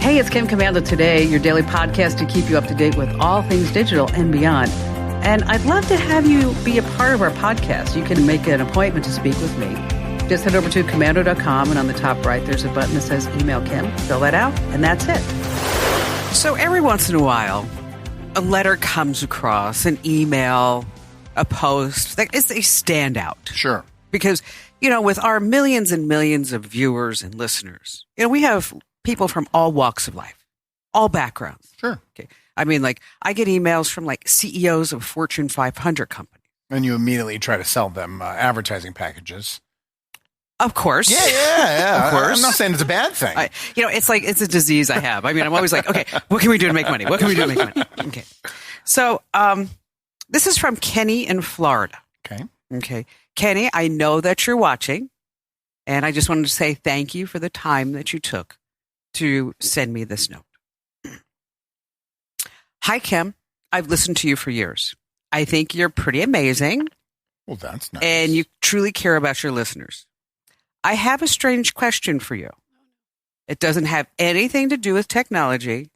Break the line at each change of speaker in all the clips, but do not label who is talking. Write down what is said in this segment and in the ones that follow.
Hey, it's Kim Commando Today, your daily podcast to keep you up to date with all things digital and beyond. And I'd love to have you be a part of our podcast. You can make an appointment to speak with me. Just head over to commando.com, and on the top right, there's a button that says Email Kim. Fill that out, and that's it. So every once in a while, a letter comes across, an email, a post that is a standout.
Sure.
Because, with our millions and millions of viewers and listeners, we have people from all walks of life, all backgrounds.
Sure.
Okay. I mean, I get emails from CEOs of Fortune 500 companies.
And you immediately try to sell them advertising packages.
Of course.
Yeah.
Of course.
I'm not saying it's a bad thing.
It's a disease I have. I mean, I'm always like, okay, what can we do to make money? What can we do to make money? Okay. So, this is from Kenny in Florida. Okay. Kenny, I know that you're watching, and I just wanted to say thank you for the time that you took to send me this note. Hi, Kim. I've listened to you for years. I think you're pretty amazing.
Well, that's nice.
And you truly care about your listeners. I have a strange question for you. It doesn't have anything to do with technology,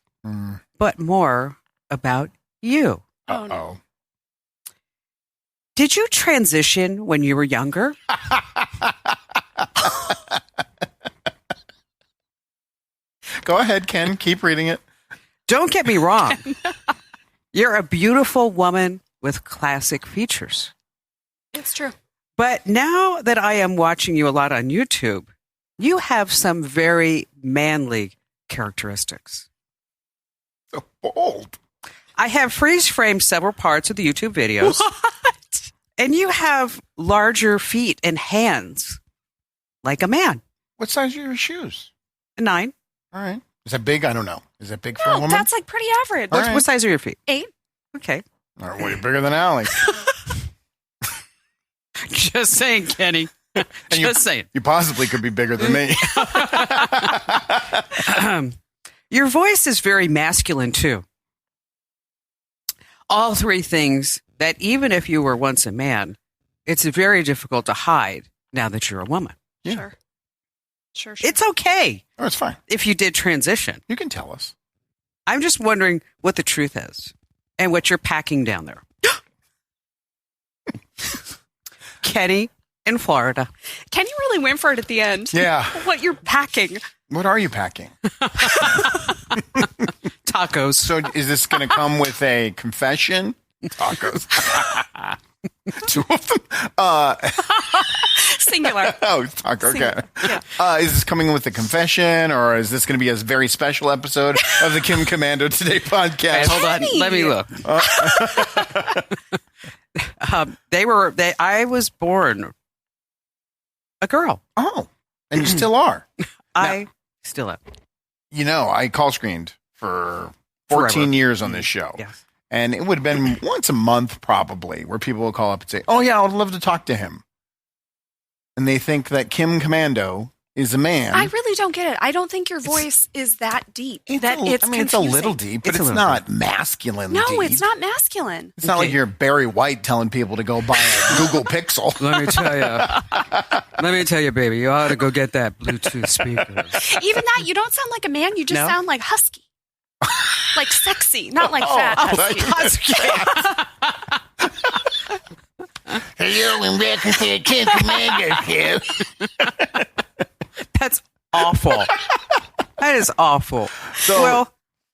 but more about you.
Uh-oh.
Did you transition when you were younger?
Go ahead, Ken. Keep reading it.
Don't get me wrong. You're a beautiful woman with classic features.
It's true.
But now that I am watching you a lot on YouTube, you have some very manly characteristics.
So bold.
I have freeze-framed several parts of the YouTube videos.
What?
And you have larger feet and hands, like a man.
What size are your shoes?
A 9.
All right. Is that big? I don't know. Is that big for a
No,
woman?
that's pretty average.
All right.
What size are your feet?
8.
Okay.
All right, well, you're bigger than Allie.
Just saying, Kenny. Just saying.
You possibly could be bigger than me.
Your voice is very masculine, too. All 3 things that even if you were once a man, it's very difficult to hide now that you're a woman.
Yeah.
Sure.
It's okay
Oh, it's fine.
if you did transition.
You can tell us.
I'm just wondering what the truth is and what you're packing down there. Kenny in Florida.
Kenny really went for it at the end.
Yeah.
What you're packing.
What are you packing?
Tacos.
So is this going to come with a confession? Tacos. 2 of them?
Singular.
Oh, taco. Okay.
Yeah.
Is this coming with a confession, or is this going to be a very special episode of the Kim Commando Today podcast?
Hold on. Let me look. I was born a girl.
Oh, and you still are.
I still am.
I call screened for 14
Forever.
years on this show.
Yes.
And it would have been once a month probably where people will call up and say, oh, yeah, I would love to talk to him. And they think that Kim Commando is a man.
I really don't get it. I don't think your voice is that deep.
It's
It's
a little deep, but it's not masculine deep.
No, it's not masculine.
It's not like you're Barry White telling people to go buy a Google Pixel.
Let me tell you, baby, you ought to go get that Bluetooth speaker.
Even that, you don't sound like a man. You just
No?
sound like husky. Like sexy, not like fat husky.
Hello and welcome to the Kim Commando show.
That's awful. That is awful.
So,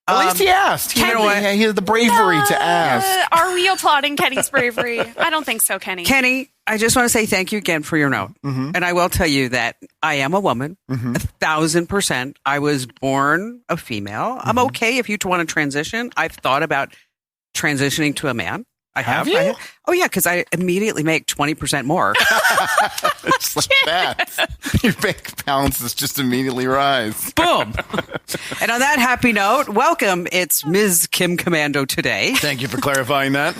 at least he asked. He had the bravery to ask.
Are we applauding Kenny's bravery? I don't think so, Kenny.
Kenny, I just want to say thank you again for your note.
Mm-hmm.
And I will tell you that I am a woman,
Mm-hmm.
1,000%. I was born a female. I'm okay if you want to transition. I've thought about transitioning to a man. I have.
You?
Oh, yeah, because I immediately make 20% more.
It's like that. Your bank balances just immediately rise.
Boom. And on that happy note, welcome. It's Ms. Kim Commando Today.
Thank you for clarifying that.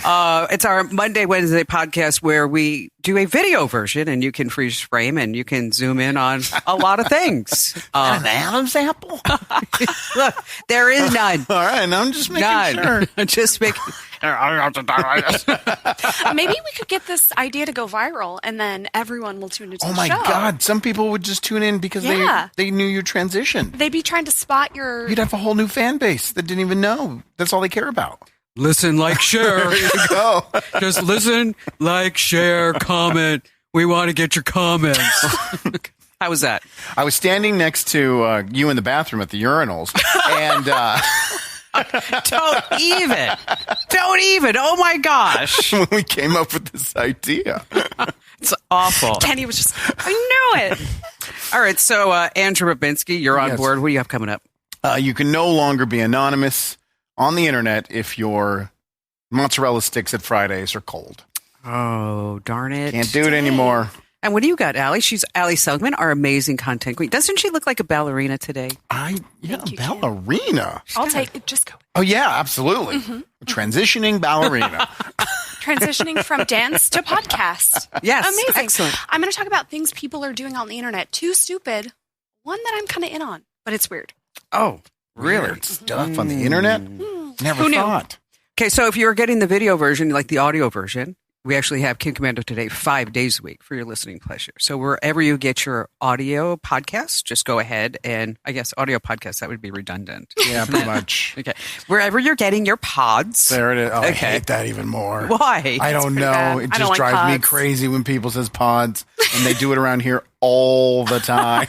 It's our Monday, Wednesday podcast where we do a video version and you can freeze frame and you can zoom in on a lot of things.
An Adam's apple?
Look, there is none.
All right, I'm just making sure.
Just make. I have to talk like this.
Maybe we could get this idea to go viral, and then everyone will tune into the show.
Oh my God. Some people would just tune in because they knew you transitioned.
They'd be trying to spot your...
You'd have a whole new fan base that didn't even know. That's all they care about.
Listen, like, share.
There you go.
Just listen, like, share, comment. We want to get your comments. How was that?
I was standing next to you in the bathroom at the urinals, and
Don't even. Oh my gosh.
when we came up with this idea.
It's awful.
Kenny was just, I knew it.
All right. So, Andrew Babinski, you're on board. What do you have coming up?
You can no longer be anonymous on the internet if your mozzarella sticks at Fridays are cold.
Oh, darn it.
Can't do it anymore.
And what do you got, Allie? She's Allie Seligman, our amazing content queen. Doesn't she look like a ballerina today?
Ballerina.
I'll take it. Just go.
Oh, yeah, absolutely. Mm-hmm. Transitioning ballerina.
Transitioning from dance to podcast.
Yes.
Amazing.
Excellent.
I'm going to talk about things people are doing on the internet. Too stupid. One that I'm kind of in on, but it's weird.
Oh, really?
Weird stuff on the internet? Never thought.
Okay, so if you're getting the video version, like the audio version, we actually have Kim Commando Today 5 days a week for your listening pleasure. So wherever you get your audio podcasts, just go ahead and, I guess, audio podcasts, that would be redundant.
Yeah, pretty much.
Okay. Wherever you're getting your pods.
There it is. Oh, okay. I hate that even more.
Why?
I don't know. It just drives me crazy when people says pods, and they do it around here all the time.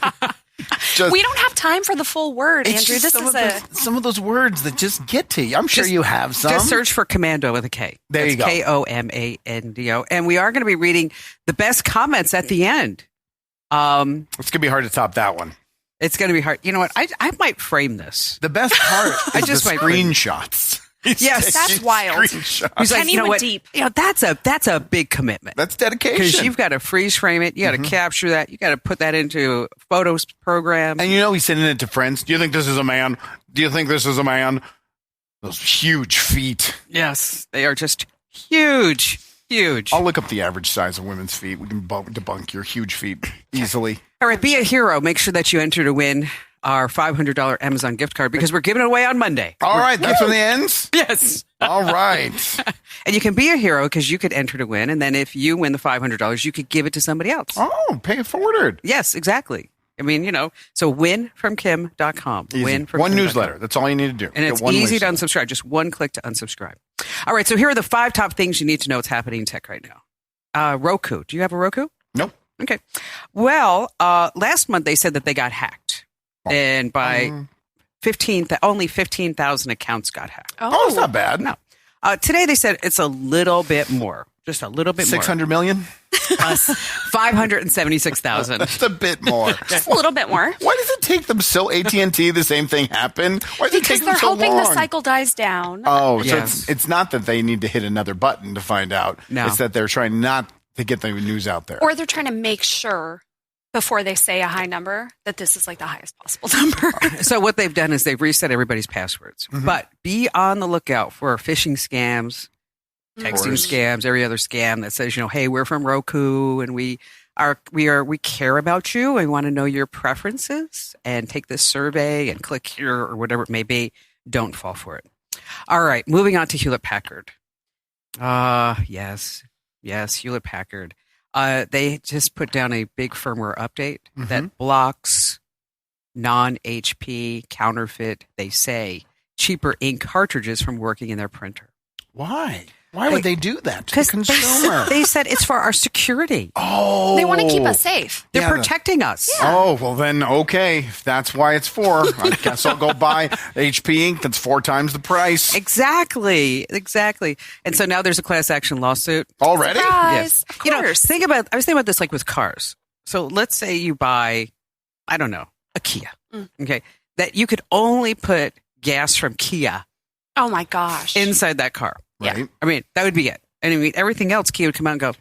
We don't have time for the full word, Andrew. This is
some of those words that just get to you. I'm sure you have some.
Just search for Commando with a K.
There you go.
Komando. And we are going to be reading the best comments at the end.
It's going to be hard to top that one.
It's going to be hard. You know what? I might frame this.
The best part is the screenshots.
Yes, that's wild.
He's like, you know what?
Deep.
You know, that's a big commitment.
That's dedication.
Because you've got to freeze frame it. You got to capture that. You got to put that into photos program.
And he's sending it to friends. Do you think this is a man? Do you think this is a man? Those huge feet.
Yes, they are just huge. Huge.
I'll look up the average size of women's feet. We can debunk your huge feet easily.
All right, be a hero. Make sure that you enter to win our $500 Amazon gift card because we're giving it away on Monday.
All right, that's when it ends?
Yes.
All right.
And you can be a hero because you could enter to win. And then if you win the $500, you could give it to somebody else.
Oh, pay it forward.
Yes, exactly. I mean, so winfromkim.com.
One newsletter. That's all you need to do.
And it's easy to unsubscribe. Just one click to unsubscribe. All right, so here are the 5 top things you need to know what's happening in tech right now. Roku. Do you have a Roku?
Nope.
Okay. Well, last month they said that they got hacked. And by only 15,000 accounts got hacked.
Oh, it's not bad.
No. Today they said it's a little bit more. Just a little bit
600 million?
576,000.
That's a bit more.
Just a little bit more.
Why does it take them so AT&T the same thing happened? Why does it take them so long?
Because they're hoping the cycle dies down.
Oh, yes. So it's not that they need to hit another button to find out.
No.
It's that they're trying not to get the news out there.
Or they're trying to make sure before they say a high number that this is like the highest possible number.
So what they've done is they've reset everybody's passwords. Mm-hmm. But be on the lookout for phishing scams, texting scams, every other scam that says, hey, we're from Roku and we care about you and we want to know your preferences and take this survey and click here or whatever it may be. Don't fall for it. All right, moving on to Hewlett Packard. Yes, Hewlett Packard. They just put down a big firmware update that blocks non-HP counterfeit, they say, cheaper ink cartridges from working in their printer.
Why? Why would they do that to the consumer?
They said it's for our security.
Oh.
They want to keep us safe.
They're protecting us.
Yeah. Oh, well then, okay. If that's why it's for, I guess I'll go buy HP ink that's 4 times the price.
Exactly. And so now there's a class action lawsuit.
Already?
Surprise.
Yes.
Of course.
I was thinking about this like with cars. So let's say you buy, I don't know, a Kia. Okay. That you could only put gas from Kia.
Oh my gosh.
Inside that car.
Right.
Yeah. I mean, that would be it. And I mean, everything else, Kia would come out and go.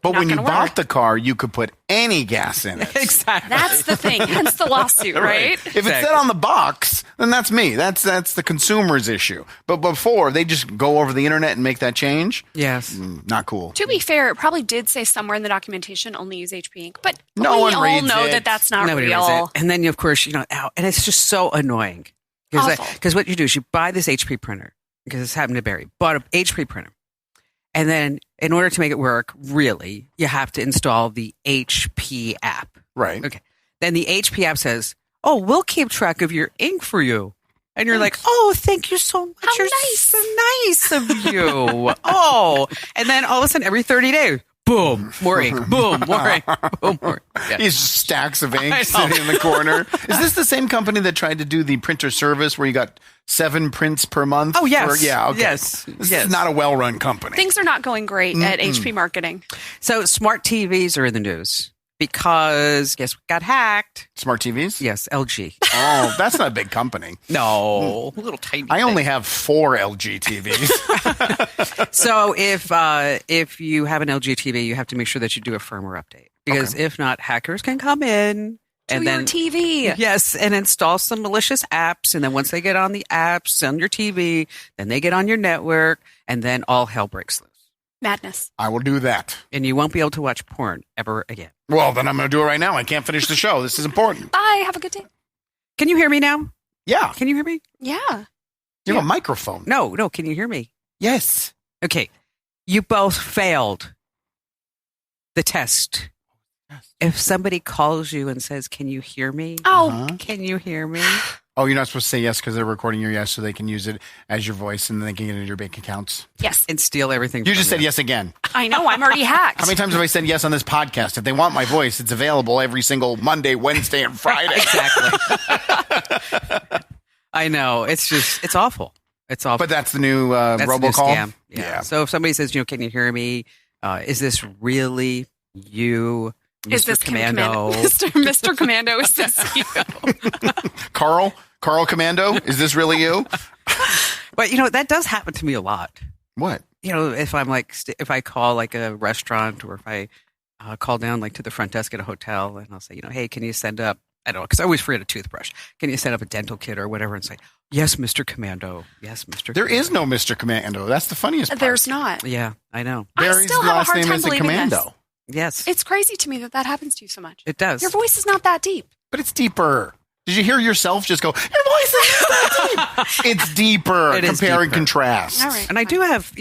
But when you bought the car, you could put any gas in it.
Exactly.
That's the thing. Hence the lawsuit, right?
If it said on the box, then that's me. That's the consumer's issue. But before, they just go over the internet and make that change.
Yes.
Not cool.
To be fair, it probably did say somewhere in the documentation only use HP ink, but
no
we
one
all
reads
know
it.
that that's not
Nobody
real.
reads it. And then, of course, and it's just so annoying. Because what you do is you buy this HP printer. because this happened to Barry. Bought a HP printer. And then in order to make it work, really, you have to install the HP app.
Right.
Okay. Then the HP app says, oh, we'll keep track of your ink for you. And you're like, oh, thank you so much.
How
You're
nice.
so nice of you. Oh. And then all of a sudden, every 30 days, boom, more ink, boom, more ink, boom, more ink. Yeah.
These stacks of ink sitting in the corner. Is this the same company that tried to do the printer service where you got 7 prints per month?
Oh, yes.
Yeah, okay.
Yes.
This
yes.
is not a well-run company.
Things are not going great at HP marketing.
So smart TVs are in the news because guess what got hacked?
Smart TVs?
Yes, LG.
Oh, that's not a big company.
No, little tiny.
I only
thing.
have 4 LG TVs.
So if you have an LG TV, you have to make sure that you do a firmware update because if not, hackers can come in and
your
then
TV.
Yes, and install some malicious apps, and then once they get on the apps on your TV, then they get on your network, and then all hell breaks loose.
Madness.
I will do that.
And you won't be able to watch porn ever again.
Well, then I'm going to do it right now. I can't finish the show. This is important.
Bye. Have a good day.
Can you hear me now?
Yeah.
Can you hear me?
Yeah.
You have a microphone.
No. Can you hear me?
Yes.
Okay. You both failed the test. If somebody calls you and says, can you hear me?
Oh,
Can you hear me?
Oh, you're not supposed to say yes because they're recording your yes so they can use it as your voice and then they can get into your bank accounts.
yes.
And steal everything.
You
from
just said yes again.
I know. I'm already hacked.
How many times have I said yes on this podcast? If they want my voice, it's available every single Monday, Wednesday, and Friday.
Exactly. I know. It's awful. It's awful.
But that's the new
That's the new
robocall?
scam. Yeah. So if somebody says, can you hear me? Is this really you, Mr.
Is this
Commando?
Mr. Commando, is this you?
Carl Commando? Is this really you?
But, that does happen to me a lot.
What?
If I'm if I call like a restaurant or if I call down like to the front desk at a hotel and I'll say, hey, can you send up, I don't know, because I always forget a toothbrush. Can you send up a dental kit or whatever and say, yes, Mr. Commando. Yes, Mr.
There
Commando.
is no Mr. Commando. That's the funniest part.
There's not.
Yeah, I know.
Barry's
I still have a
last
hard
name
time
isn't
believing
Commando.
this.
Yes,
It's crazy to me that happens to you so much.
it does.
Your voice is not that deep.
But it's deeper. Did you hear yourself just go, your voice is that deep? It's deeper.
It is
Compare and
deeper.
contrast.
All right.
And I do have,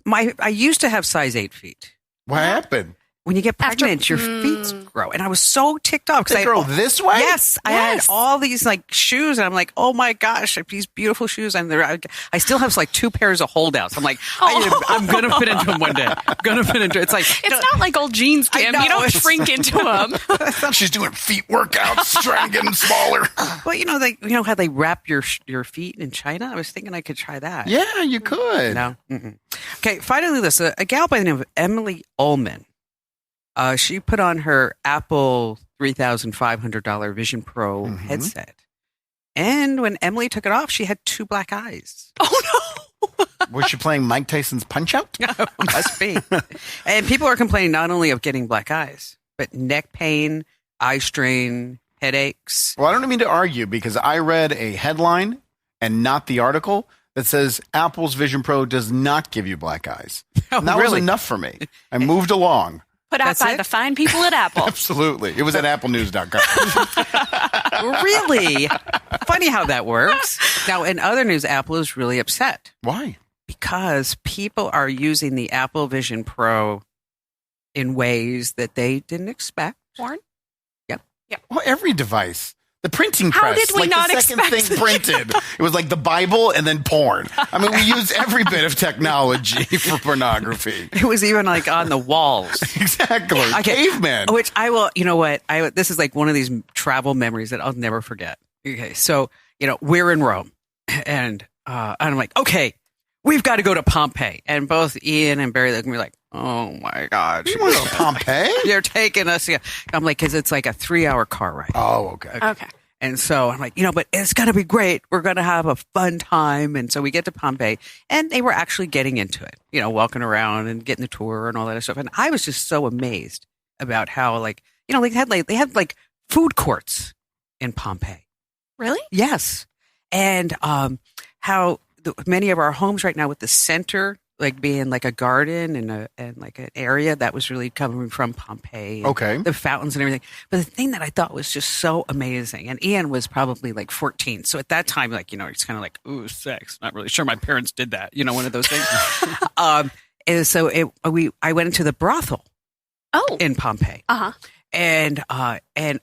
I used to have size 8 feet.
What happened?
When you get
After-
pregnant, your feet grow. And I was so ticked off.
They grow this way?
Yes. I had
Yes.
all these shoes and I'm like, oh my gosh, these beautiful shoes. And I still have 2 pairs of holdouts. I'm like, I'm going to fit into them one day. I'm going to fit into it. It's like,
It's not like old jeans,
I
Kim.
know,
You don't
it's-
shrink into them.
She's doing feet workouts, trying to get them smaller.
well, how they wrap your feet in China? I was thinking I could try that.
Yeah, you could.
No. Mm-mm. Okay. Finally, this, a gal by the name of Emily Ullman. She put on her Apple $3,500 Vision Pro headset. And when Emily took it off, she had 2 black eyes.
Oh, no.
Was she playing Mike Tyson's Punch-Out?
Must be. And people are complaining not only of getting black eyes, but neck pain, eye strain, headaches.
Well, I don't mean to argue because I read a headline and not the article that says Apple's Vision Pro does not give you black eyes. And that was
really?
enough for me. I moved along.
Put out
That's
by
it?
the fine people at Apple.
Absolutely. It was at applenews.com.
Really? Funny how that works. Now, in other news, Apple is really upset
Why?
because people are using the Apple Vision Pro in ways that they didn't expect.
Porn?
Well, every device. The printing
How
press.
did we not
the second
expect
thing printed. It was like the Bible and then porn. I mean, we use every bit of technology for pornography.
It was even on the walls.
Exactly.
Okay.
Caveman.
Which I will, you know what? This is one of these travel memories that I'll never forget. Okay. So, we're in Rome and I'm like, okay, we've got to go to Pompeii. And both Ian and Barry look at me like, oh my God.
You want to go to Pompeii?
They're taking us. Yeah. I'm like, because it's like a 3-hour car ride.
Oh, okay.
Okay.
And so I'm like, but it's going to be great. We're going to have a fun time. And so we get to Pompeii and they were actually getting into it, walking around and getting the tour and all that stuff. And I was just so amazed about how they had food courts in Pompeii.
Really?
Yes. And how many of our homes right now with the center, like being like a garden and like an area that was really coming from Pompeii.
Okay.
The fountains and everything. But the thing that I thought was just so amazing, and Ian was probably like 14. So at that time, like, it's kind of like, ooh, sex. Not really sure my parents did that. One of those things. And so I went into the brothel.
Oh.
In Pompeii.
Uh-huh.
And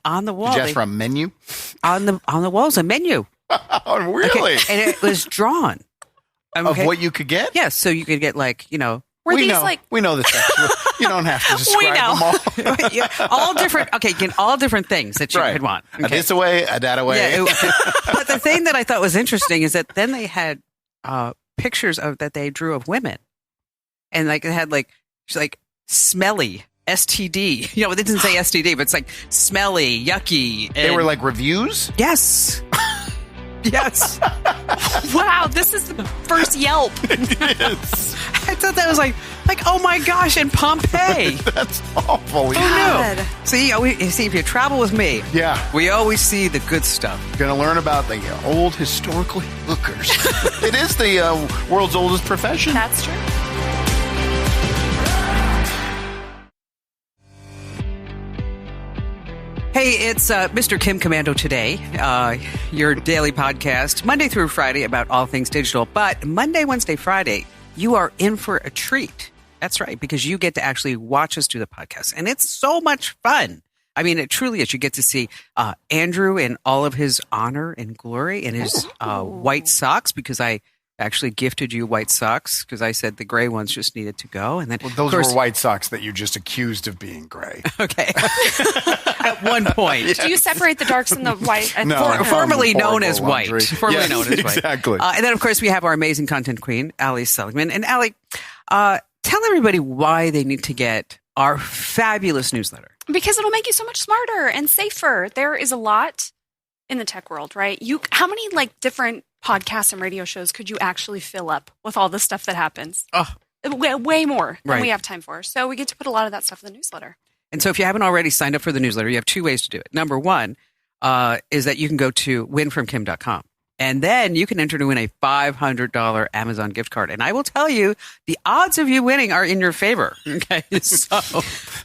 on the wall.
Did you ask for a menu?
On the walls, a menu.
Oh, really?
Okay. And it was drawn.
Of what you could get?
Yes, so you could get like,
Were these like
we know the sex. You don't have to describe them all.
yeah, all different. Okay, you get all different things that you could want. Okay.
A this away, a that away.
Yeah, but the thing that I thought was interesting is that then they had pictures that they drew of women, and like it had like smelly STD. They didn't say STD, but it's like smelly, yucky.
They were like reviews?
Yes. Yes.
Wow, this is the first Yelp.
It is.
I thought that was like, oh my gosh, in Pompeii.
That's awful.
God. See, if you travel with me, we always see the good stuff.
You're going to learn about the old historical hookers. It is the world's oldest profession.
That's true.
Hey, it's Mr. Kim Commando today, your daily podcast, Monday through Friday about all things digital. But Monday, Wednesday, Friday, you are in for a treat. That's right, because you get to actually watch us do the podcast. And it's so much fun. I mean, it truly is. You get to see Andrew in all of his honor and glory and his white socks, because I actually gifted you white socks because I said the gray ones just needed to go. And then
those were white socks that you just accused of being gray.
Okay. At one point.
Do you separate the darks and the white?
No,
formerly known as white.
Formerly known as white. Exactly.
And then, of course, we have our amazing content queen, Allie Seligman. And Allie, tell everybody why they need to get our fabulous newsletter.
Because it'll make you so much smarter and safer. There is a lot in the tech world, right? How many different podcasts and radio shows could you actually fill up with all the stuff that happens?
Oh.
Way more than we have time for. So we get to put a lot of that stuff in the newsletter.
And so if you haven't already signed up for the newsletter, you have two ways to do it. Number one is that you can go to winfromkim.com. And then you can enter to win a $500 Amazon gift card. And I will tell you, the odds of you winning are in your favor. Okay, so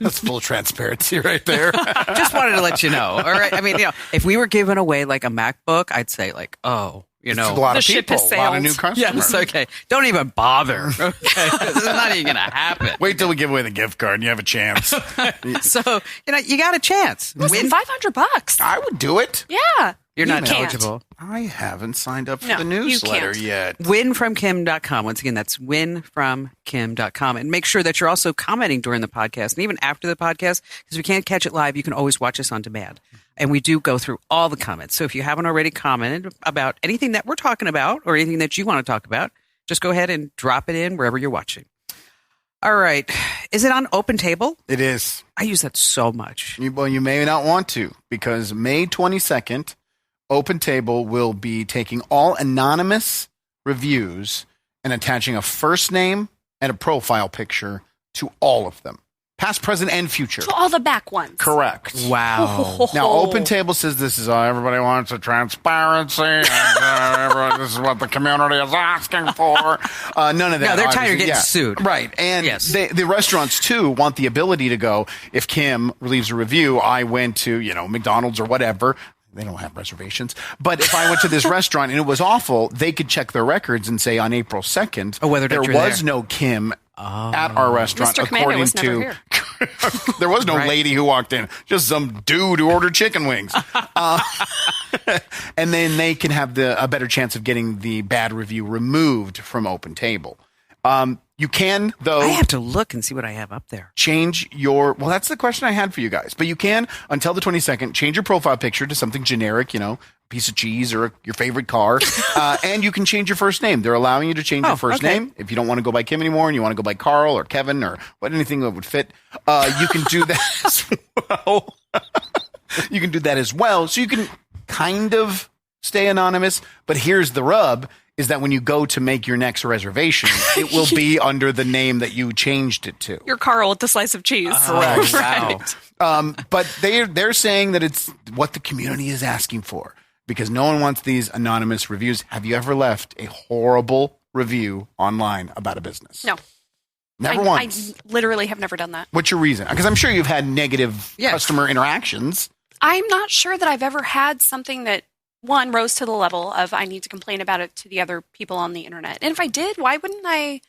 that's full transparency right there.
Just wanted to let you know. All right. I mean, if we were giving away like a MacBook, I'd say like, oh,
a lot of people, a lot of new customers.
Yes, okay. Don't even bother. Okay, this is not even going to happen.
Wait till we give away the gift card and you have a chance.
So you got a chance.
Listen, $500.
I would do it.
Yeah.
You're not eligible.
I haven't signed up for the newsletter yet.
Winfromkim.com. Once again, that's winfromkim.com. And make sure that you're also commenting during the podcast and even after the podcast, because we can't catch it live. You can always watch us on demand. And we do go through all the comments. So if you haven't already commented about anything that we're talking about or anything that you want to talk about, just go ahead and drop it in wherever you're watching. All right. Is it on Open Table?
It is.
I use that so much.
You may not want to, because May 22nd, Open Table will be taking all anonymous reviews and attaching a first name and a profile picture to all of them. Past, present, and future.
To all the back ones.
Correct.
Wow.
Now, Open Table says this is everybody wants a transparency, and this is what the community is asking for. None of that.
No, they're tired of getting sued.
Right. And the restaurants, too, want the ability to go, if Kim leaves a review, I went to, McDonald's or whatever. They don't have reservations. But if I went to this restaurant and it was awful, they could check their records and say on April 2nd,
whether
there was no Kim at our restaurant,
Mr.
according
was
to...
Never here.
There was no lady who walked in, just some dude who ordered chicken wings. And then they can have a better chance of getting the bad review removed from Open Table. You can, though...
I have to look and see what I have up there.
Change your... Well, that's the question I had for you guys. But you can, until the 22nd, change your profile picture to something generic, piece of cheese or your favorite car. And you can change your first name. They're allowing you to change your first name. If you don't want to go by Kim anymore and you want to go by Carl or Kevin or anything that would fit, you can do that as well. You can do that as well. So you can kind of stay anonymous. But here's the rub, is that when you go to make your next reservation, it will be under the name that you changed it to.
You're Carl with the slice of cheese.
Correct.
Wow.
But they're saying that it's what the community is asking for, because no one wants these anonymous reviews. Have you ever left a horrible review online about a business?
No.
Never once.
I literally have never done that.
What's your reason? Because I'm sure you've had negative customer interactions.
I'm not sure that I've ever had something that, one, rose to the level of I need to complain about it to the other people on the internet. And if I did, why wouldn't I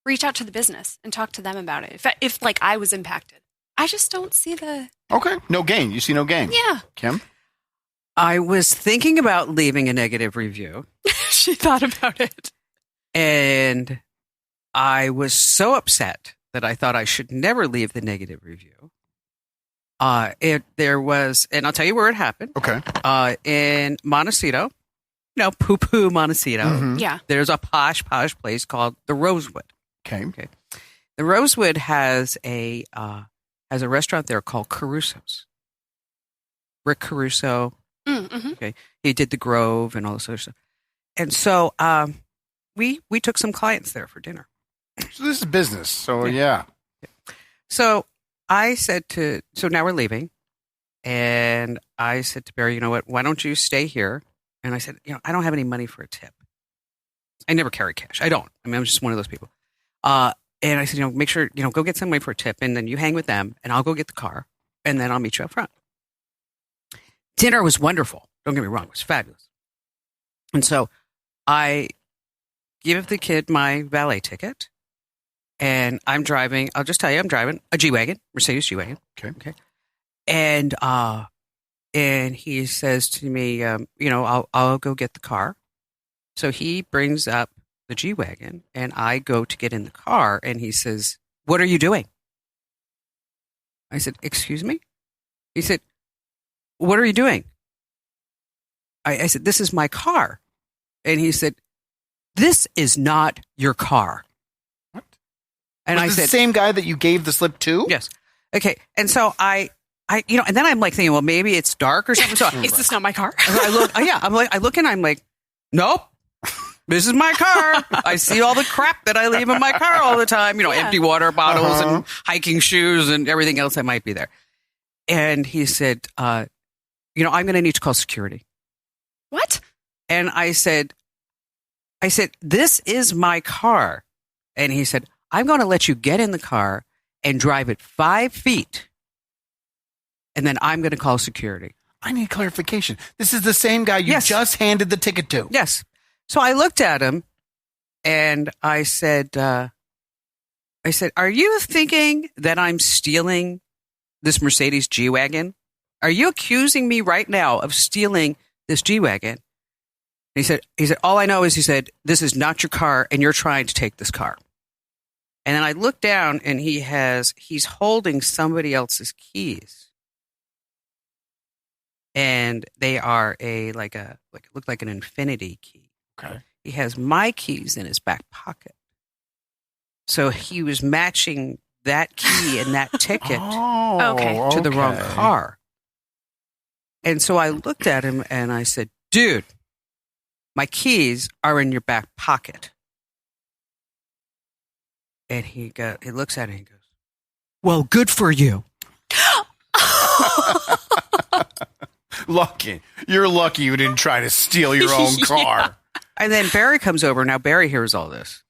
reach out to the business and talk to them about it if like I was impacted? I just don't see the...
Okay. No gain. You see no gain.
Yeah.
Kim?
I was thinking about leaving a negative review.
She thought about it.
And I was so upset that I thought I should never leave the negative review. There was, and I'll tell you where it happened.
Okay.
In Montecito, poo-poo Montecito.
Mm-hmm.
Yeah.
There's a posh place called the Rosewood.
Okay.
The Rosewood has a restaurant there called Caruso's. Rick Caruso.
Mm-hmm.
Okay. He did the Grove and all this other stuff. And so we took some clients there for dinner.
So this is business. So yeah.
So I said so now we're leaving. And I said to Barry, you know what, why don't you stay here? And I said, I don't have any money for a tip. I never carry cash. I don't. I'm just one of those people. And I said, make sure, go get some money for a tip. And then you hang with them and I'll go get the car. And then I'll meet you up front. Dinner was wonderful. Don't get me wrong. It was fabulous. And so I give the kid my valet ticket. And I'm driving. I'll just tell you, I'm driving a G-Wagon, Mercedes G-Wagon.
Okay.
And he says to me, I'll go get the car. So he brings up the G-Wagon, and I go to get in the car, and he says, "What are you doing?" I said, "Excuse me?" He said, "What are you doing?" I said, "This is my car." And he said, "This is not your car." And
I said, the same guy that you gave the slip to?
Yes. Okay. And so I and then I'm like thinking, well, maybe it's dark or something. So
is this not my car?
I look and I'm like, nope, this is my car. I see all the crap that I leave in my car all the time. Empty water bottles and hiking shoes and everything else that might be there. And he said, I'm going to need to call security.
What?
And I said, this is my car. And he said, I'm going to let you get in the car and drive it 5 feet. And then I'm going to call security.
I need clarification. This is the same guy you just handed the ticket to.
Yes. So I looked at him and I said, are you thinking that I'm stealing this Mercedes G-Wagon? Are you accusing me right now of stealing this G-Wagon? He said, all I know is, this is not your car and you're trying to take this car. And then I looked down and he's holding somebody else's keys. And they are it looked like an infinity key.
Okay.
He has my keys in his back pocket. So he was matching that key and that ticket to the wrong car. And so I looked at him and I said, dude, my keys are in your back pocket. And he looks at it and he goes, well, good for you.
Lucky. You're lucky you didn't try to steal your own car.
And then Barry comes over. Now Barry hears all this.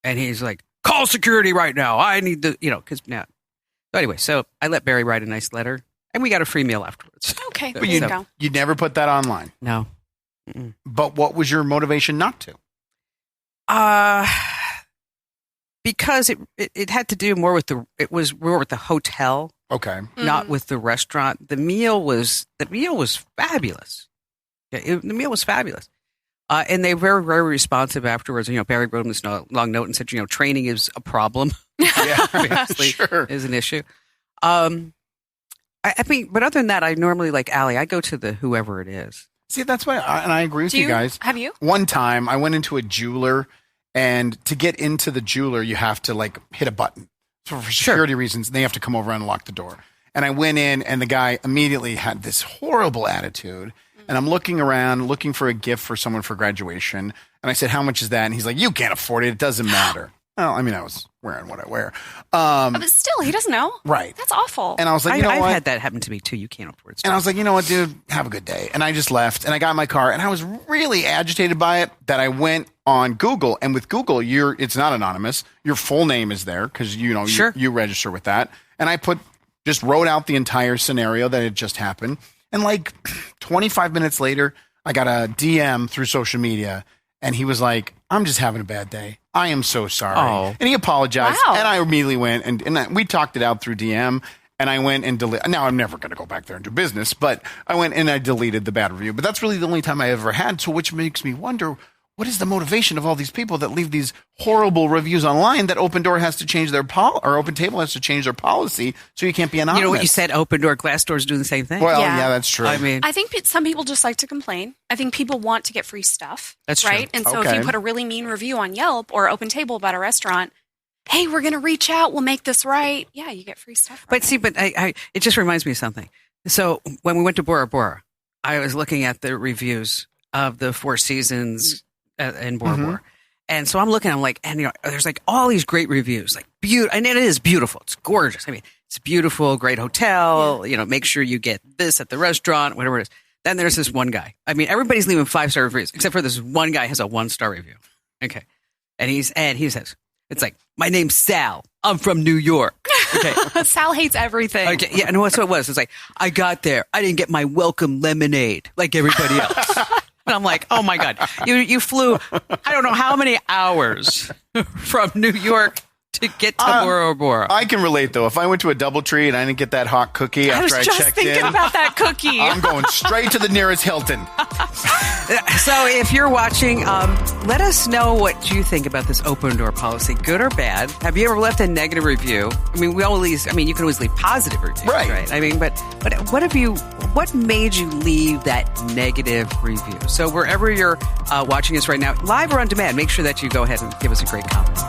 And he's like, call security right now. I need because now. So anyway, so I let Barry write a nice letter. And we got a free meal afterwards.
Okay.
But you never put that online?
No.
Mm-mm. But what was your motivation not to?
Because it had to do more with the hotel.
Okay.
Not with the restaurant. The meal was fabulous. The meal was fabulous. And they were very, very responsive afterwards. Barry wrote him this long note and said, training is a problem.
Yeah, sure.
Is an issue. I mean, but other than that, I normally, like Allie, I go to the whoever it is.
See, that's why, and I agree with you guys.
Have you?
One time I went into a jeweler, and to get into the jeweler, you have to hit a button. So for security reasons, they have to come over and lock the door. And I went in, and the guy immediately had this horrible attitude. And I'm looking around, looking for a gift for someone for graduation. And I said, how much is that? And he's like, you can't afford it. It doesn't matter. Well, I mean, I was wearing what I wear.
But still, he doesn't know.
Right.
That's awful.
And I was like, you know what?
I've had that happen to me, too. You can't afford it.
And I was like, you know what, dude? Have a good day. And I just left. And I got in my car. And I was really agitated by it that I went on Google, and with Google, it's not anonymous. Your full name is there because you register with that. And I just wrote out the entire scenario that had just happened. And like 25 minutes later, I got a DM through social media, and he was like, "I'm just having a bad day. I am so sorry."
Oh.
And he apologized.
Wow.
And I immediately went and we talked it out through DM. And I went and deleted. Now, I'm never going to go back there and do business, but I went and I deleted the bad review. But that's really the only time I ever had. So which makes me wonder, what is the motivation of all these people that leave these horrible reviews online that Open Door has to change their or Open Table has to change their policy so you can't be anonymous?
You know what you said? Open Door, Glassdoor's doing the same thing.
Well, yeah, that's true.
I think some people just like to complain. I think people want to get free stuff.
That's
right.
true.
And so if you put a really mean review on Yelp or Open Table about a restaurant, hey, we're going to reach out. We'll make this right. Yeah, you get free stuff.
But see, it just reminds me of something. So when we went to Bora Bora, I was looking at the reviews of the Four Seasons in Bora Bora. And so I'm looking, I'm like, and there's like all these great reviews, like beautiful. And it is beautiful. It's gorgeous. I mean, it's beautiful, great hotel. Yeah. Make sure you get this at the restaurant, whatever it is. Then there's this one guy. I mean, everybody's leaving 5-star reviews, except for this one guy has a 1-star review. Okay. And he says, it's like, "My name's Sal. I'm from New York." Okay.
Sal hates everything.
Okay. Yeah. And what's what it was? It's like, "I got there. I didn't get my welcome lemonade like everybody else." And I'm like, "Oh my God. You flew, I don't know how many hours from New York to get to Bora Bora."
I can relate, though. If I went to a DoubleTree and I didn't get that hot cookie after I checked in.
I was just thinking about that cookie.
I'm going straight to the nearest Hilton.
So if you're watching, let us know what you think about this Open Door policy, good or bad. Have you ever left a negative review? I mean, you can always leave positive reviews, right? I mean, but what made you leave that negative review? So wherever you're watching us right now, live or on demand, make sure that you go ahead and give us a great comment.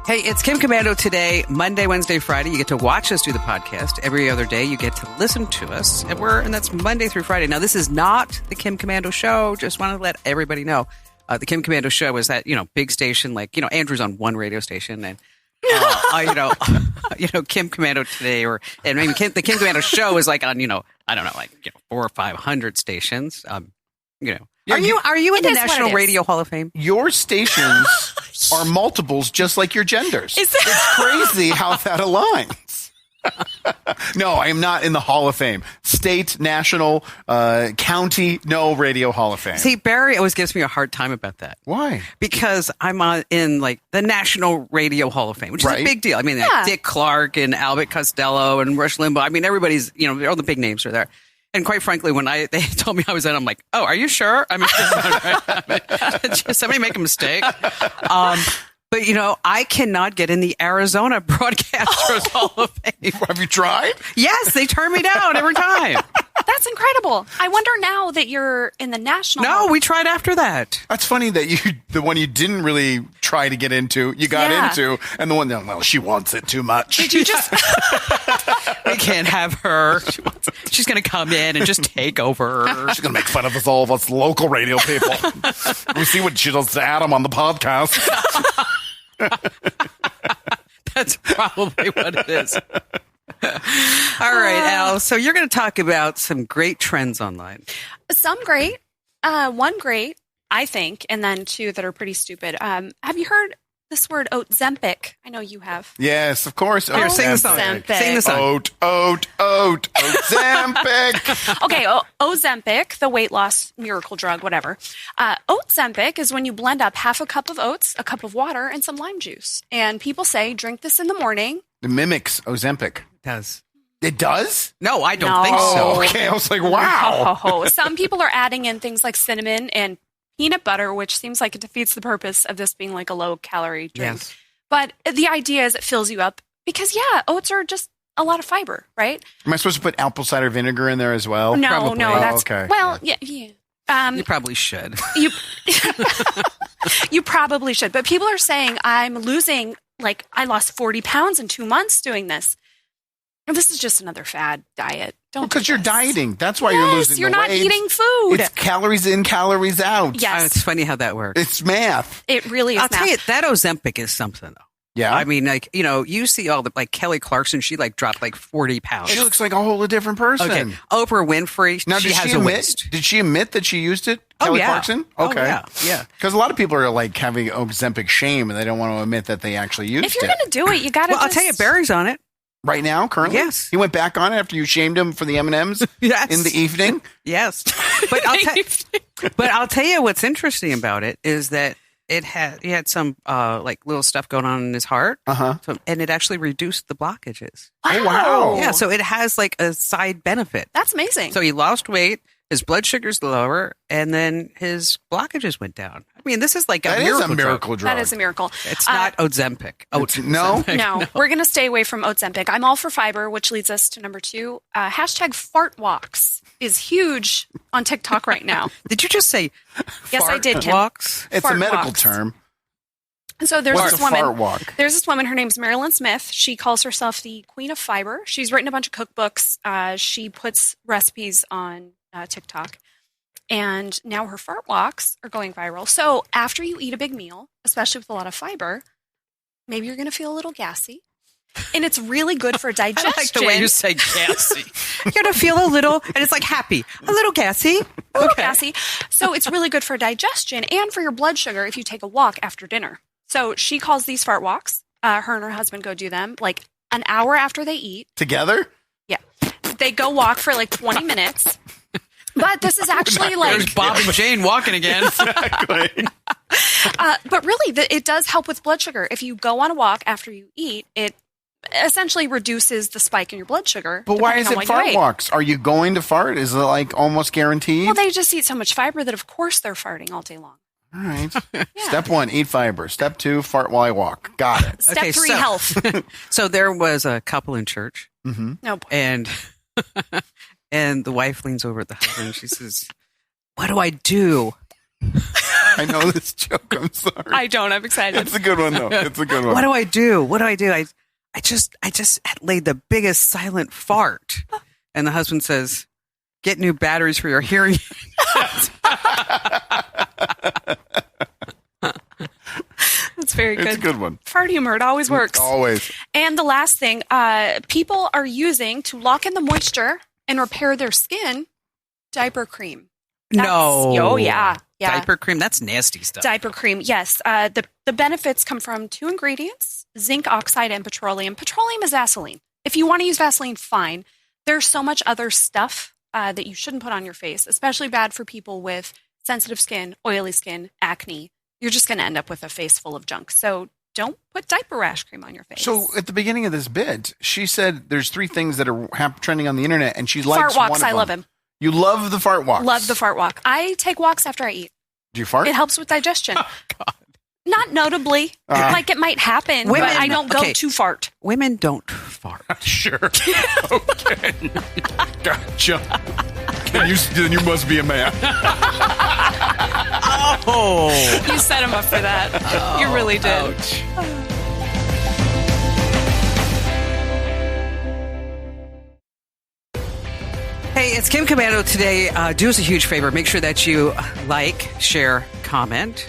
Hey, it's Kim Komando today, Monday, Wednesday, Friday. You get to watch us do the podcast. Every other day, you get to listen to us. And that's Monday through Friday. Now, this is not the Kim Komando Show. Just want to let everybody know. The Kim Komando Show is that, big station, like, Andrew's on one radio station and, Kim Komando today, and maybe the Kim Komando Show is like on, 400 or 500 stations. Are you in the National Radio Hall of Fame?
Your stations are multiples, just like your genders. It's crazy how that aligns. No, I am not in the Hall of Fame. State, national, county, no Radio Hall of Fame.
See, Barry always gives me a hard time about that.
Why?
Because I'm in like the National Radio Hall of Fame, which is a big deal. I mean, like Dick Clark and Albert Costello and Rush Limbaugh. I mean, everybody's, all the big names are there. And quite frankly, when they told me I was in, I'm like, "Oh, are you sure?" I mean, somebody make a mistake. But, I cannot get in the Arizona Broadcasters Hall of Fame.
Have you tried?
Yes, they turn me down every time.
That's incredible. I wonder now that you're in the national.
No, we tried after that.
That's funny that the one you didn't really try to get into, you got into, and the one that, well, she wants it too much.
Did you just?
We can't have her. She's going to come in and just take over.
She's going to make fun of all of us local radio people. We see what she does to Adam on the podcast.
That's probably what it is. All right, Al. So you're going to talk about some great trends online.
Some great, one great, I think, and then two that are pretty stupid. Have you heard this word oatzempic? I know you have.
Yes, of course.
Here, sing the song. Sing the song.
Oatzempic.
Okay, Ozempic, the weight loss miracle drug, whatever. Oatzempic is when you blend up half a cup of oats, a cup of water, and some lime juice. And people say, drink this in the morning.
It mimics Ozempic.
It does.
It does?
No, I don't think so.
Oh, okay, I was like, wow.
No. Some people are adding in things like cinnamon and peanut butter, which seems like it defeats the purpose of this being like a low-calorie drink. Yes. But the idea is it fills you up because, oats are just a lot of fiber, right?
Am I supposed to put apple cider vinegar in there as well?
No,
Probably.
that's
okay.
Well, yeah.
You probably should.
You probably should. But people are saying I lost 40 pounds in 2 months doing this. And this is just another fad diet.
Because you're dieting. That's why you're losing the weight.
You're not eating food.
It's calories in, calories out.
Yes.
It's funny how that works.
It's math.
It really is
I'll tell you, that Ozempic is something, though.
Yeah.
I mean, like, you see all the, like, Kelly Clarkson, she, like, dropped, like, 40 pounds.
She looks like a whole different person.
Okay. Oprah Winfrey,
Now,
she has a waist.
Did she admit that she used it, Kelly Clarkson? Okay.
Oh, yeah.
Because a lot of people are, like, having Ozempic shame, and they don't want to admit that they actually used it.
If you're going to do it, you got to
Well, I'll tell you, Barry's on it.
Right now, currently?
Yes.
He went back on it after you shamed him for the M&Ms
Yes.
in the evening?
Yes. But I'll tell you what's interesting about it is that he had some like little stuff going on in his heart. So, and it actually reduced the blockages.
Oh, wow.
Yeah, so it has like a side benefit.
That's amazing.
So he lost weight, his blood sugar's lower, and then his blockages went down. I mean, this is like a miracle
drug.
That is a miracle.
It's not Oatzempic.
No?
No, we're going to stay away from Oatzempic. I'm all for fiber, which leads us to number 2. Hashtag fart walks is huge on TikTok right now.
Did you just say
Yes, I did, Kim.
walks?
It's
Fart
a medical
walks.
term.
So there's
What's
this
a
woman.
fart walk?
There's this woman. Her name's Marilyn Smith. She calls herself the Queen of Fiber. She's written a bunch of cookbooks. She puts recipes on TikTok. And now her fart walks are going viral. So after you eat a big meal, especially with a lot of fiber, maybe you're going to feel a little gassy. And it's really good for digestion.
I like the way you say gassy. You're going to feel a little, and it's like happy. A little gassy.
A little gassy. So it's really good for digestion and for your blood sugar if you take a walk after dinner. So she calls these fart walks. Her and her husband go do them like an hour after they eat.
Together?
Yeah. They go walk for like 20 minutes. But this is actually like...
There's Bob and Jane walking again.
Exactly.
But really, it does help with blood sugar. If you go on a walk after you eat, it essentially reduces the spike in your blood sugar.
But why is it fart walks? Are you going to fart? Is it like almost guaranteed?
Well, they just eat so much fiber that of course they're farting all day long.
All right. Yeah. Step 1, eat fiber. Step 2, fart while I walk. Got it.
Step 3, health.
So there was a couple in church.
Mm-hmm.
No boy.
And the wife leans over at the husband and she says, "What do I do?"
I know this joke. I'm sorry.
I don't. I'm excited.
It's a good one, though. It's a good one.
What do I do? What do I do? I just laid the biggest silent fart. And the husband says, "Get new batteries for your hearing."
That's very good.
It's a good one.
Fart humor. It always works.
Always.
And the last thing, people are using to lock in the moisture and repair their skin, diaper cream. Oh, yeah.
Diaper cream, that's nasty stuff.
Diaper cream, yes. The benefits come from 2 ingredients, zinc oxide and petroleum. Petroleum is Vaseline. If you want to use Vaseline, fine. There's so much other stuff that you shouldn't put on your face, especially bad for people with sensitive skin, oily skin, acne. You're just going to end up with a face full of junk. So don't put diaper rash cream on your face.
So at the beginning of this bit, she said there's 3 things that are trending on the internet, and she likes
fart walks.
one of them.
I love him.
You love the fart walks.
Love the fart walk. I take walks after I eat.
Do you fart?
It helps with digestion.
Oh, God.
Not notably. Like it might happen, but I don't go to fart.
Women don't fart.
Sure. Okay. Gotcha. Then you must be a man.
Oh.
You set him up for that. You really did.
Ouch.
Hey, it's Kim Commando today. Do us a huge favor. Make sure that you like, share, comment.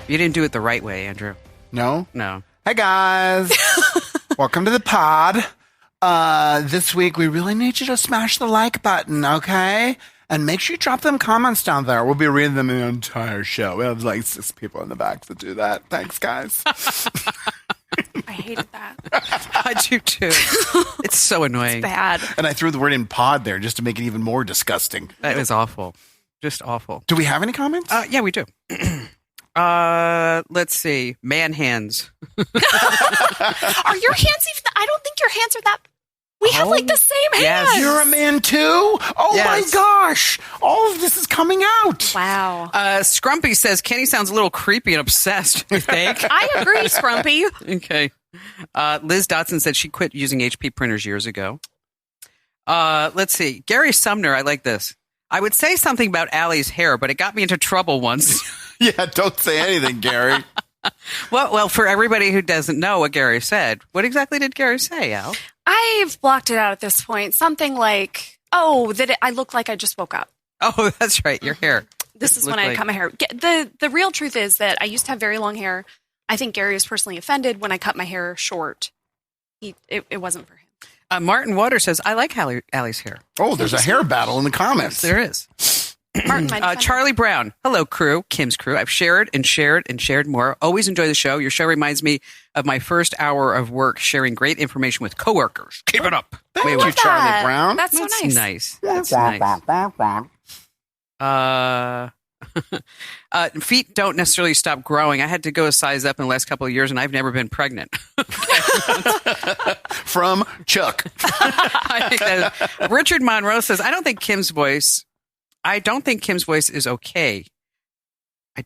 You didn't do it the right way, Andrew.
No?
No.
Hey, guys. Welcome to the pod. This week, we really need you to smash the like button, okay? And make sure you drop them comments down there. We'll be reading them in the entire show. We have like 6 people in the back to do that. Thanks, guys.
I hated that.
I do too. It's so annoying.
It's bad.
And I threw the word in pod there just to make it even more disgusting.
That was awful. Just awful.
Do we have any comments?
Yeah, we do. Let's see. Man hands.
Are your hands even? I don't think your hands are that. We have like the same hands.
Yes.
You're a man too? Oh
Yes.
my gosh. All of this is coming out.
Wow.
Scrumpy says Kenny sounds a little creepy and obsessed, you think?
I agree, Scrumpy.
Okay. Liz Dotson said she quit using HP printers years ago. Let's see. Gary Sumner, I like this. I would say something about Allie's hair, but it got me into trouble once.
Yeah, don't say anything, Gary.
Well, for everybody who doesn't know what Gary said, what exactly did Gary say, Al?
I've blocked it out at this point. Something like, I look like I just woke up.
Oh, that's right. Your hair.
This is when I cut my hair. The real truth is that I used to have very long hair. I think Gary was personally offended when I cut my hair short. It wasn't for him.
Martin Water says, I like Allie's hair.
Oh, there's a hair battle in the comments.
There is.
Martin, my
Charlie Brown. Hello, crew. Kim's crew. I've shared and shared and shared more. Always enjoy the show. Your show reminds me of my first hour of work sharing great information with coworkers. Keep it up.
Thank you, Charlie Brown.
That's so
Nice. That's nice. Feet don't necessarily stop growing. I had to go a size up in the last couple of years, and I've never been pregnant.
From Chuck.
Richard Monroe says, I don't think Kim's voice is okay. I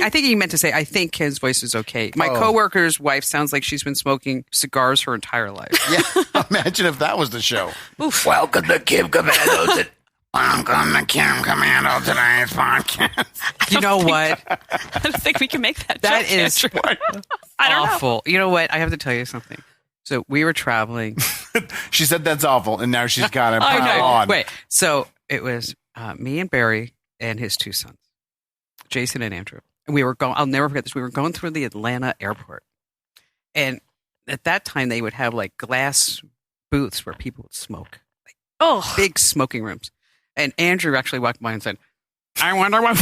think he meant to say, I think Kim's voice is okay. My coworker's wife sounds like she's been smoking cigars her entire life.
Yeah, imagine if that was the show. Oof. Welcome to Kim Commando. Welcome to Kim Commando today's podcast.
You know what?
I don't think we can make that.
That
joke,
is awful. You know what? I have to tell you something. So we were traveling.
She said that's awful, and now she's got to pile on.
Wait. So it was me and Barry and his two sons, Jason and Andrew. And we were going. I'll never forget this. We were going through the Atlanta airport, and at that time they would have like glass booths where people would smoke, like big smoking rooms. And Andrew actually walked by and said, "I wonder what."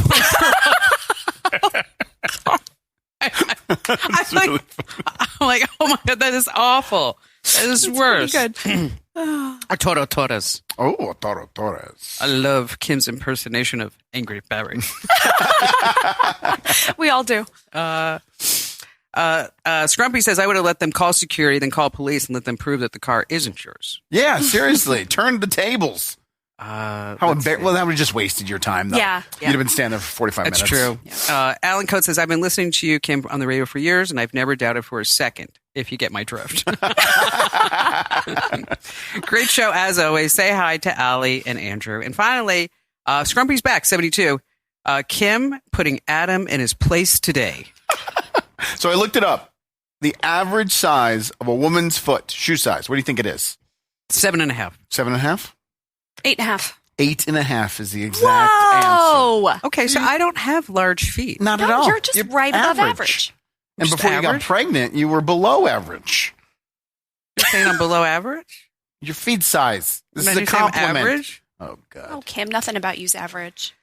I'm like, oh my God, that is awful. That is worse.
Good.
Toro Torres.
Oh, Toro Torres.
I love Kim's impersonation of Angry Barry.
We all do.
Scrumpy says, I would have let them call security, then call police, and let them prove that the car isn't yours.
Yeah, seriously. Turn the tables. Well, that would have just wasted your time, though.
Yeah.
You'd have been standing there for 45 minutes.
That's true. Yeah. Alan Coates says, I've been listening to you, Kim, on the radio for years, and I've never doubted for a second, if you get my drift. Great show, as always. Say hi to Allie and Andrew. And finally, Scrumpy's back, 72. Kim putting Adam in his place today.
So I looked it up. The average size of a woman's foot, shoe size, what do you think it is?
7.5.
7.5?
8.5.
8.5 is the exact answer.
Okay, so I don't have large feet.
Not at all.
You're just right above average.
And
Just
before you got
average?
pregnant, you were below average.
You're saying I'm below average?
Your feet size. This is
Did
a
you say I'm
compliment.
average?
Oh, God.
Oh, Kim, nothing about you's average.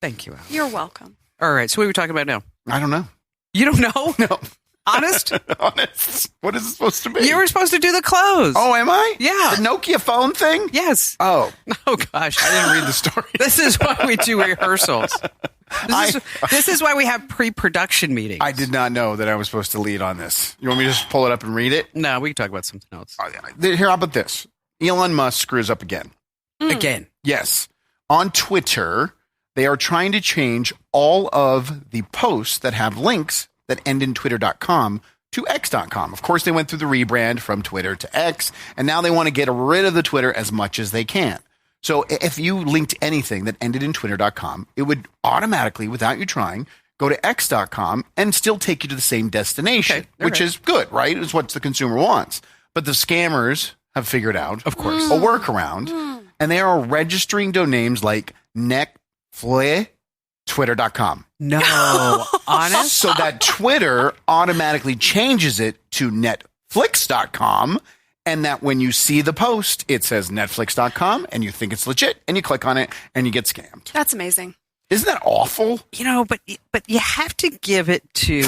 Thank you, Alan.
You're welcome.
All right, so what are we talking about now?
I don't know.
You don't know?
No.
Honest?
Honest. What is it supposed to be?
You were supposed to do the close.
Oh, am I?
Yeah.
The Nokia phone thing?
Yes.
Oh.
Oh, gosh.
I didn't read the story.
This is why we do rehearsals. This is why we have pre-production meetings.
I did not know that I was supposed to lead on this. You want me to just pull it up and read it?
No, we can talk about something else.
Here, how about this? Elon Musk screws up again.
Again.
Yes. On Twitter, they are trying to change all of the posts that have links that end in twitter.com to x.com. Of course, they went through the rebrand from Twitter to X, and now they want to get rid of the Twitter as much as they can. So if you linked anything that ended in twitter.com, it would automatically, without you trying, go to x.com and still take you to the same destination, which is good, right? It's what the consumer wants. But the scammers have figured out, of course, a workaround, and they are registering domains like Netflix, Twitter.com.
No. Honest?
So that Twitter automatically changes it to Netflix.com, and that when you see the post, it says Netflix.com, and you think it's legit, and you click on it, and you get scammed.
That's amazing.
Isn't that awful?
You know, but you have to give it to...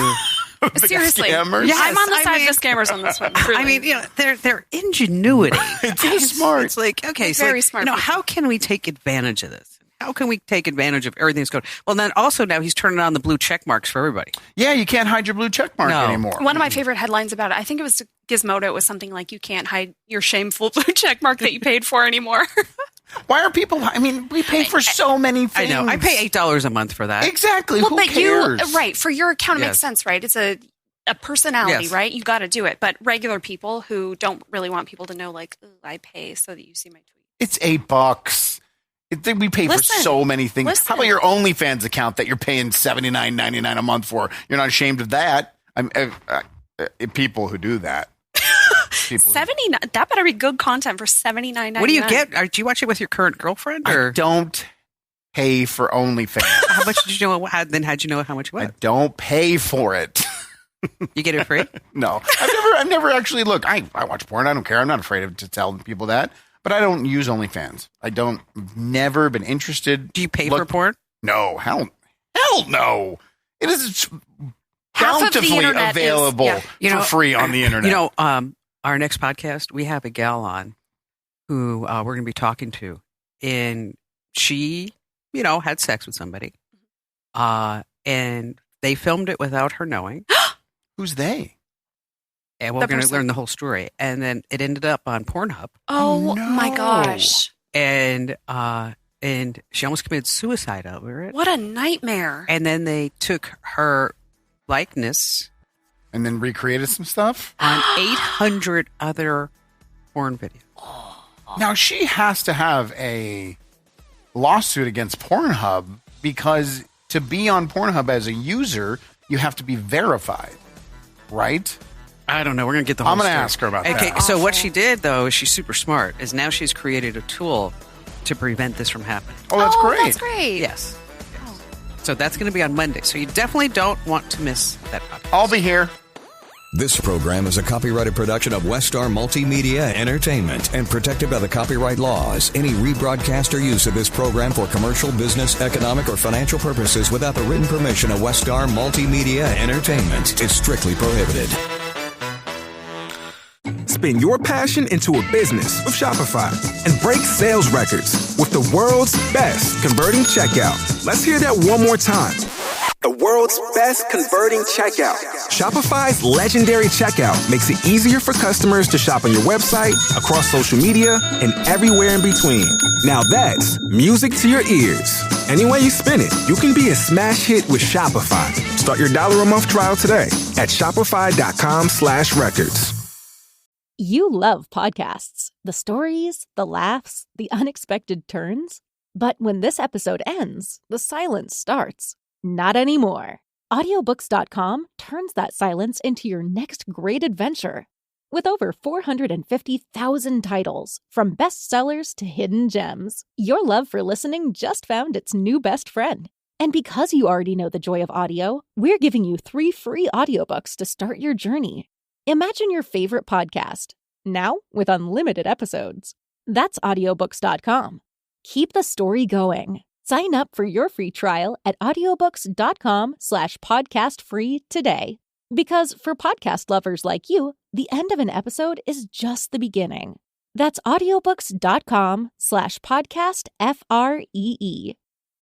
Seriously.
Scammers?
Yes, I'm on the side of the scammers on this one. Truly.
I mean, you know, their ingenuity.
It's so smart.
It's like, okay,
They're
so
very smart
you know,
people.
how can we take advantage of this? How can we take advantage of everything that's going? Well, then also now he's turning on the blue check marks for everybody.
Yeah, you can't hide your blue check mark anymore.
One of my favorite headlines about it, I think it was Gizmodo, it was something like, you can't hide your shameful blue check mark that you paid for anymore.
Why are people? I mean, we pay for so many things.
I know. I pay $8 a month for that.
Exactly.
Well,
Who
but
cares?
right, for your account, it
Yes.
makes sense, right? It's a personality,
Yes.
right? You got to do it. But regular people who don't really want people to know, like, I pay so that you see my tweet.
It's $8. We pay for so many things. How about your OnlyFans account that you're paying $79.99 a month for? You're not ashamed of that? People who do that.
79. That better be good content for $79.99.
What do you get? Do you watch it with your current girlfriend? Or
I don't pay for OnlyFans.
how much did you know? How'd you know how much it was?
I don't pay for it.
You get it free?
No, I've never actually look. I watch porn. I don't care. I'm not afraid to tell people that. But I don't use OnlyFans. Never been interested.
Do you pay for porn?
No, hell no. It is
bountifully
available for free on the internet.
Our next podcast, we have a gal on who we're going to be talking to, and she, had sex with somebody, and they filmed it without her knowing.
Who's they?
And we're going to learn the whole story. And then it ended up on Pornhub.
Oh no. My gosh.
And she almost committed suicide over it.
What a nightmare.
And then they took her likeness.
And then recreated some stuff?
On 800 other porn videos.
Now, she has to have a lawsuit against Pornhub because to be on Pornhub as a user, you have to be verified, right?
I don't know. We're going to get the whole
I'm going to
story.
ask her about that.
Okay, so what she did, though, is she's super smart, is now she's created a tool to prevent this from happening.
Oh, that's great.
That's great.
Yes. So that's going to be on Monday. So you definitely don't want to miss that podcast.
I'll be here.
This program is a copyrighted production of Westar Multimedia Entertainment and protected by the copyright laws. Any rebroadcast or use of this program for commercial, business, economic, or financial purposes without the written permission of Westar Multimedia Entertainment is strictly prohibited.
Spin your passion into a business with Shopify and break sales records with the world's best converting checkout. Let's hear that one more time. The world's best converting checkout. Shopify's legendary checkout makes it easier for customers to shop on your website, across social media, and everywhere in between. Now that's music to your ears. Any way you spin it, you can be a smash hit with Shopify. Start your $1 a month trial today at shopify.com/records.
You love podcasts, the stories, the laughs, the unexpected turns. But when this episode ends, the silence starts. Not anymore. Audiobooks.com turns that silence into your next great adventure. With over 450,000 titles, from bestsellers to hidden gems, your love for listening just found its new best friend. And because you already know the joy of audio, we're giving you 3 free audiobooks to start your journey. Imagine your favorite podcast, now with unlimited episodes. That's audiobooks.com. Keep the story going. Sign up for your free trial at audiobooks.com/podcast free today. Because for podcast lovers like you, the end of an episode is just the beginning. That's audiobooks.com/podcast FREE.